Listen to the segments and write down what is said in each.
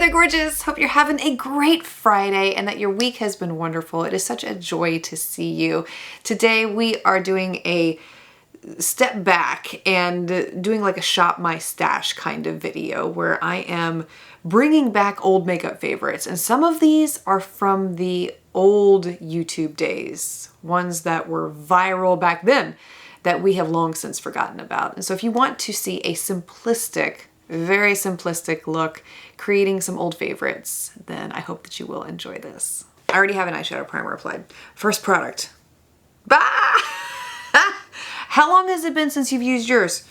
my gorgeous. Hope you're having a great Friday and that your week has been wonderful. It is such a joy to see you. Today we are doing a step back and doing like a shop my stash kind of video where I am bringing back old makeup favorites. And some of these are from the old YouTube days, ones that were viral back then that we have long since forgotten about. And so if you want to see a simplistic, very simplistic look, creating some old favorites, then I hope that you will enjoy this. I already have an eyeshadow primer applied. First product. Bah! How long has it been since you've used yours?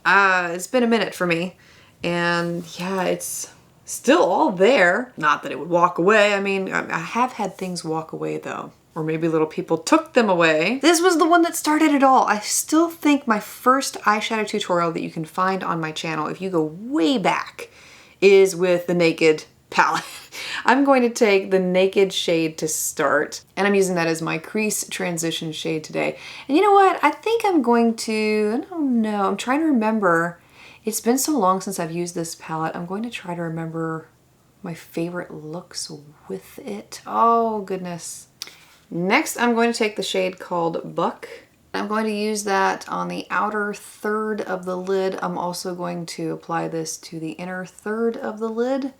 It's been a minute for me. And yeah, it's still all there. Not that it would walk away. I mean, I have had things walk away though. Or maybe little people took them away. This was the one that started it all. I still think my first eyeshadow tutorial that you can find on my channel, if you go way back, is with the Naked palette. I'm going to take the Naked shade to start, and I'm using that as my crease transition shade today. And you know what? I think I'm going to, I don't know, I'm trying to remember. It's been so long since I've used this palette. I'm going to try to remember my favorite looks with it. Oh, goodness. Next, I'm going to take the shade called Buck. I'm going to use that on the outer third of the lid. I'm also going to apply this to the inner third of the lid.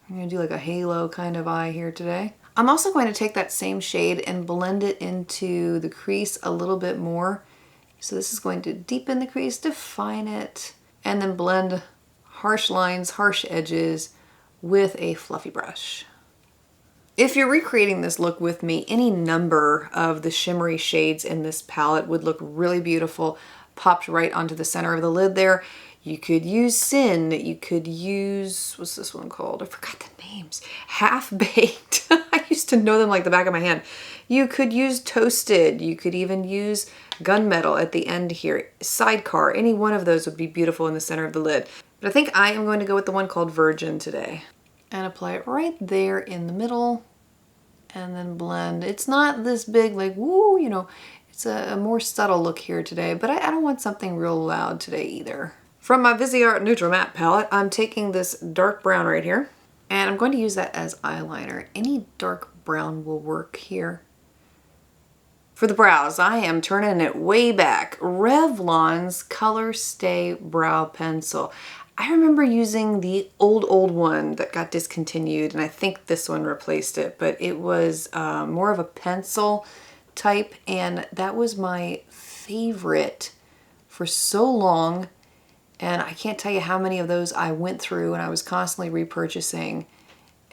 I'm going to do like a halo kind of eye here today. I'm also going to take that same shade and blend it into the crease a little bit more. So this is going to deepen the crease, define it, and then blend harsh lines, harsh edges with a fluffy brush. If you're recreating this look with me, any number of the shimmery shades in this palette would look really beautiful, popped right onto the center of the lid there. You could use Sin, you could use, what's this one called? I forgot the names. Half Baked. I used to know them like the back of my hand. You could use Toasted, you could even use Gunmetal at the end here. Sidecar, any one of those would be beautiful in the center of the lid. But I think I am going to go with the one called Virgin today. And apply it right there in the middle. And then blend. It's not this big, like, woo, you know, it's a more subtle look here today, but I don't want something real loud today either. From my Viseart Neutral Matte palette, I'm taking this dark brown right here, and I'm going to use that as eyeliner. Any dark brown will work here. For the brows, I am turning it way back. Revlon's Colorstay Brow Pencil. I remember using the old one that got discontinued, and I think this one replaced it, but it was more of a pencil type, and that was my favorite for so long, and I can't tell you how many of those I went through, and I was constantly repurchasing.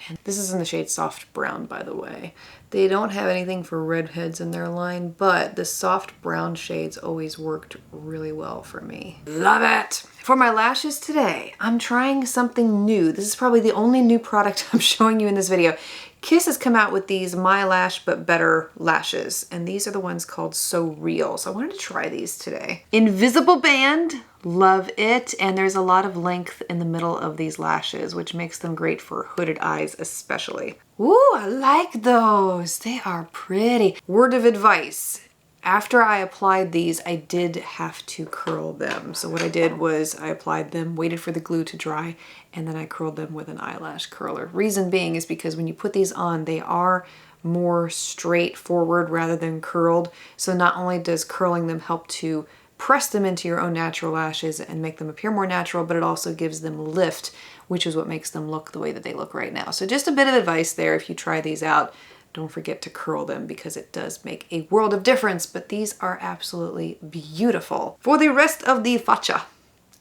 And this is in the shade Soft Brown, by the way. They don't have anything for redheads in their line, but the soft brown shades always worked really well for me. Love it! For my lashes today, I'm trying something new. This is probably the only new product I'm showing you in this video. Kiss has come out with these My Lash But Better lashes, and these are the ones called So Real. So I wanted to try these today. Invisible band, love it, and there's a lot of length in the middle of these lashes, which makes them great for hooded eyes especially. Ooh, I like those. They are pretty. Word of advice. After I applied these, I did have to curl them. So what I did was I applied them, waited for the glue to dry, and then I curled them with an eyelash curler. Reason being is because when you put these on, they are more straightforward rather than curled. So not only does curling them help to press them into your own natural lashes and make them appear more natural, but it also gives them lift, which is what makes them look the way that they look right now. So just a bit of advice there if you try these out. Don't forget to curl them because it does make a world of difference, but these are absolutely beautiful. For the rest of the faccia,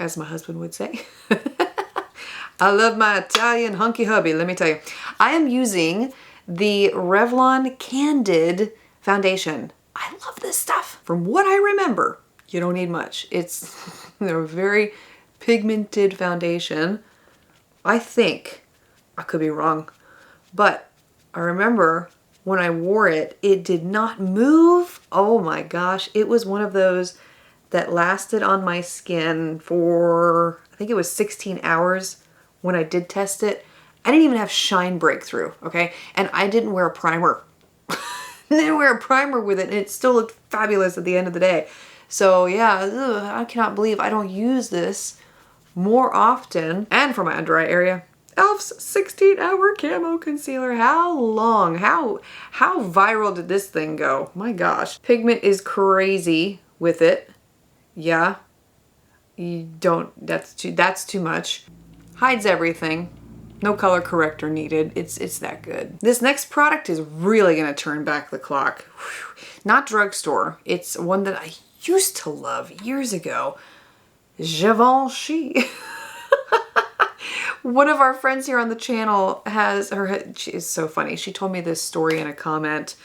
as my husband would say. I love my Italian hunky hubby, let me tell you. I am using the Revlon Candid foundation. I love this stuff. From what I remember, you don't need much. It's a very pigmented foundation. I think, I could be wrong, but I remember when I wore it, it did not move. Oh my gosh, it was one of those that lasted on my skin for, I think it was 16 hours when I did test it. I didn't even have shine breakthrough, okay? And I didn't wear a primer. I didn't wear a primer with it, and it still looked fabulous at the end of the day. So yeah, I cannot believe I don't use this more often. And for my under eye area, e.l.f.'s 16-hour camo concealer. How long? How viral did this thing go? My gosh. Pigment is crazy with it. Yeah. You don't, that's too much. Hides everything. No color corrector needed. It's that good. This next product is really gonna turn back the clock. Whew. Not drugstore. It's one that I used to love years ago. Givenchy. One of our friends here on the channel has she is so funny. She told me this story in a comment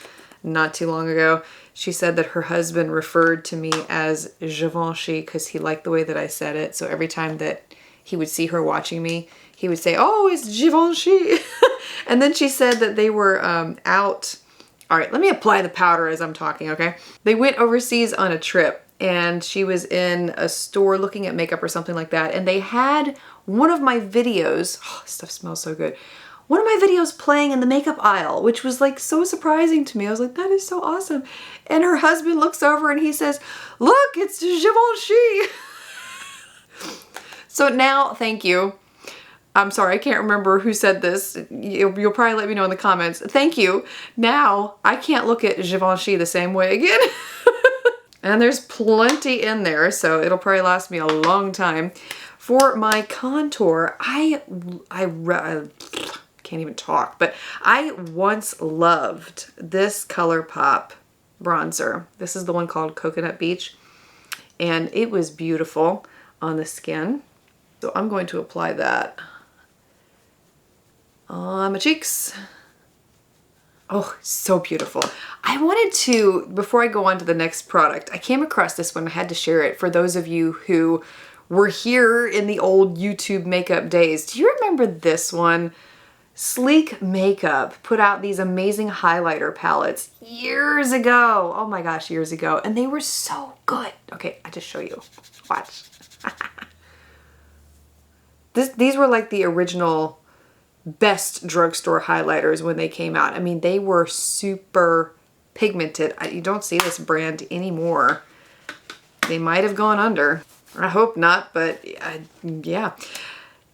not too long ago. She said that her husband referred to me as Givenchy because he liked the way that I said it. So every time that he would see her watching me, he would say, "Oh, it's Givenchy." And then she said that they were out. All right, let me apply the powder as I'm talking, okay? They went overseas on a trip and she was in a store looking at makeup or something like that. And they had one of my videos. Oh, this stuff smells so good. One of my videos playing in the makeup aisle, which was like so surprising to me. I was like, that is so awesome. And her husband looks over and he says, "Look, it's Givenchy." So now, thank you. I'm sorry, I can't remember who said this. You'll probably let me know in the comments. Thank you. Now, I can't look at Givenchy the same way again. And there's plenty in there, so it'll probably last me a long time. For my contour, I can't even talk, but I once loved this Colourpop bronzer. This is the one called Coconut Beach, and it was beautiful on the skin. So I'm going to apply that on my cheeks. Oh, so beautiful. I wanted to, before I go on to the next product, I came across this one. I had to share it for those of you who were here in the old YouTube makeup days. Do you remember this one? Sleek Makeup put out these amazing highlighter palettes years ago. Oh my gosh, years ago. And they were so good. Okay, I'll just show you. Watch. These were like the original best drugstore highlighters when they came out. I mean, they were super pigmented. You don't see this brand anymore. They might have gone under. I hope not, but yeah.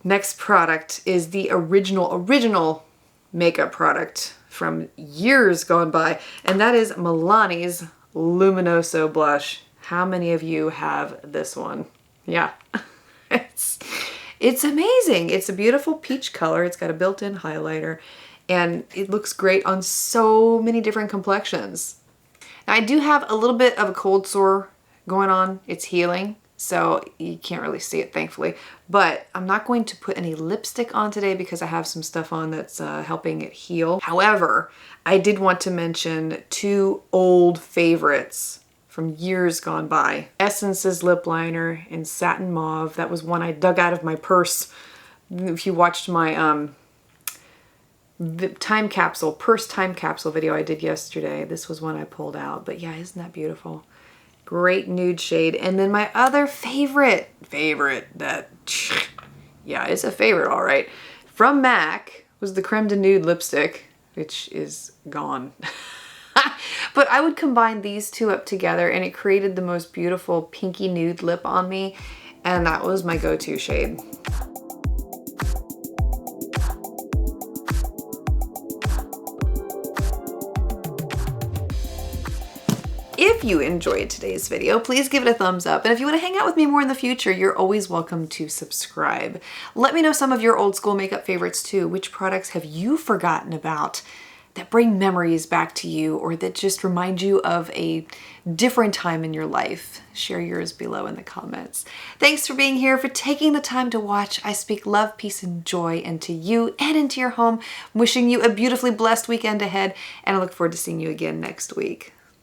Next product is the original makeup product from years gone by, and that is Milani's Luminoso Blush. How many of you have this one? Yeah. It's amazing. It's a beautiful peach color. It's got a built-in highlighter and it looks great on so many different complexions. Now, I do have a little bit of a cold sore going on. It's healing, so you can't really see it, thankfully. But I'm not going to put any lipstick on today because I have some stuff on that's helping it heal. However, I did want to mention two old favorites from years gone by. Essence's lip liner in Satin Mauve. That was one I dug out of my purse. If you watched my purse time capsule video I did yesterday, this was one I pulled out. But yeah, isn't that beautiful? Great nude shade. And then my other favorite that, yeah, it's a favorite, all right, from MAC was the Creme de Nude lipstick, which is gone. But I would combine these two up together and it created the most beautiful pinky nude lip on me, and that was my go-to shade. If you enjoyed today's video, please give it a thumbs up. And if you want to hang out with me more in the future, you're always welcome to subscribe. Let me know some of your old school makeup favorites too. Which products have you forgotten about that bring memories back to you, or that just remind you of a different time in your life? Share yours below in the comments. Thanks for being here, for taking the time to watch. I speak love, peace, and joy into you and into your home. Wishing you a beautifully blessed weekend ahead, and I look forward to seeing you again next week.